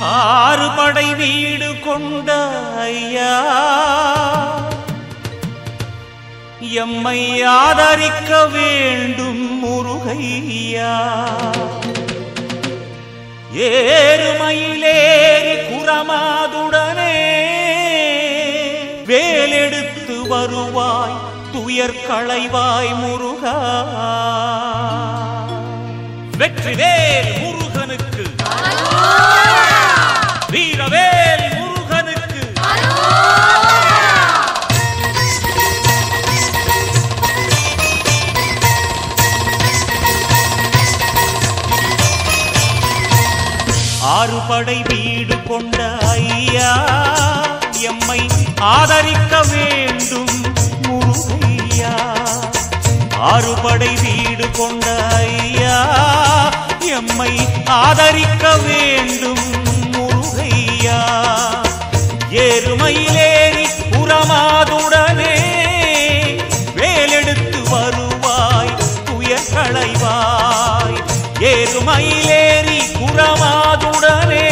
ஆறு படை வீடு கொண்ட ஐயா எம்மை ஆதரிக்க வேண்டும் முருகையா. ஏறுமயிலேறி குரமாதுடனே வேலெடுத்து வருவாய் துயர் களைவாய் முருகா. வெற்றிவேல் முருகனுக்கு, வீரவேல் முருகனுக்கு. ஆறு படை வீடு கொண்ட ஐயா எம்மை ஆதரிக்க வேண்டும் முருகையா. ஆறு படை வீடு கொண்ட ஐயா எம்மை ஆதரிக்க வேண்டும் முருகையா. ஏறுமயிலேறி புறமாதுடனே வேலெடுத்து வருவாய் துயர் களைவாய். ஏறுமயிலேறி புறமாதுடனே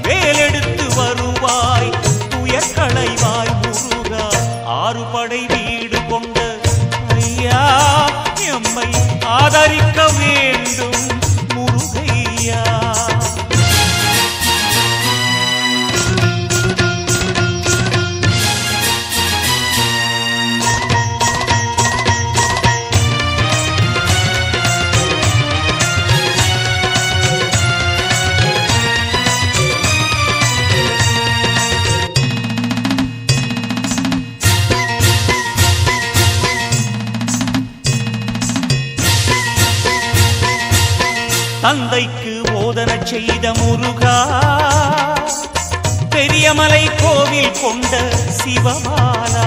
வேலெடுத்து வருவாய் துயர் களைவாய் முருகா. ஆறு படை வீடு கொண்ட ஐயா எம்மை ஆதரிக்க வேண்டும் முருகையா. தந்தைக்கு போதனை செய்த முருகா, பெரியமலை கோவில் கொண்ட சிவபாலா.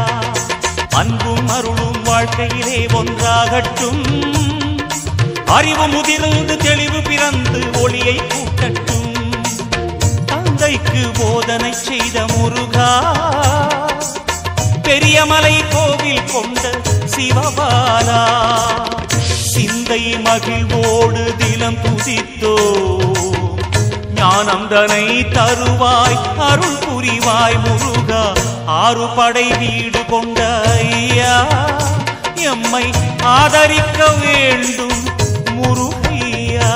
அன்பும் அருளும் வாழ்க்கையிலே ஒன்றாகட்டும். அறிவு முதிர்ந்து தெளிவு பிறந்து ஒளியை கூட்டட்டும். தந்தைக்கு போதனை செய்த முருகா, பெரியமலை கோவில் கொண்ட சிவபாலா. சிந்தை மகிழ்வோடு தினம் துதித்தோ ஞானம் தனை தருவாய் அருள் புரிவாய் முருகா. ஆறு படை வீடு கொண்ட ஐயா எம்மை ஆதரிக்க வேண்டும் முருகையா.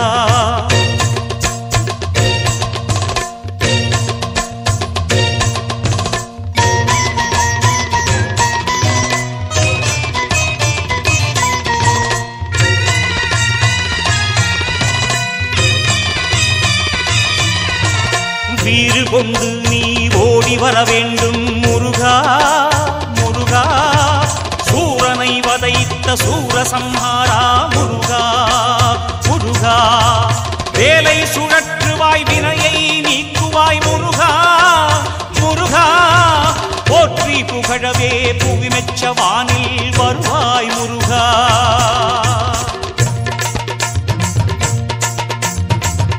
வீறு கொண்டு நீ ஓடி வர வேண்டும் முருகா முருகா. சூரனை வதைத்த சூரசம்ஹாரா முருகா முருகா. வேலை சுழற்றுவாய் வினையை நீக்குவாய் முருகா முருகா. போற்றி புகழவே புவி மெச்ச வானில் வருவாய் முருகா.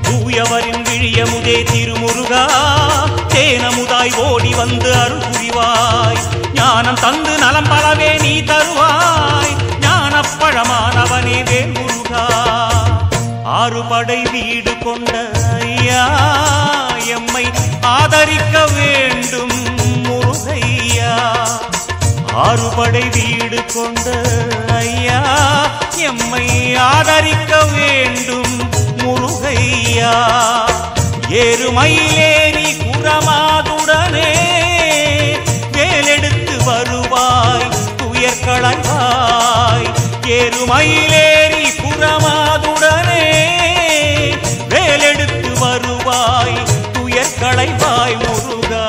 தூயவரின் விழியமுதே திருமுருகா. தேனமுதாய் ஓடி வந்து அருள் புரிவாய். ஞானம் தந்து நலம் பலவே நீ தருவாய். ஞானப்பழமானவனே வேல் முருகா. ஆறு படை வீடு கொண்ட ஐயா எம்மை ஆதரிக்க வேண்டும் முருகையா. ஆறு படை வீடு கொண்ட ஐயா எம்மை ஆதரிக்க வேண்டும் முருகையா. ஏறுமயிலேறி குரமாதுடனே வேலெடுத்து வருவாய் துயர் களைவாய். ஏறுமயிலேறி குரமாதுடனே வேலெடுத்து வருவாய் துயர் களைவாய் முருகா.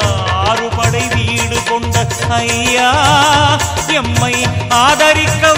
ஆறு படை வீடு கொண்ட ஐயா எம்மை ஆதரிக்க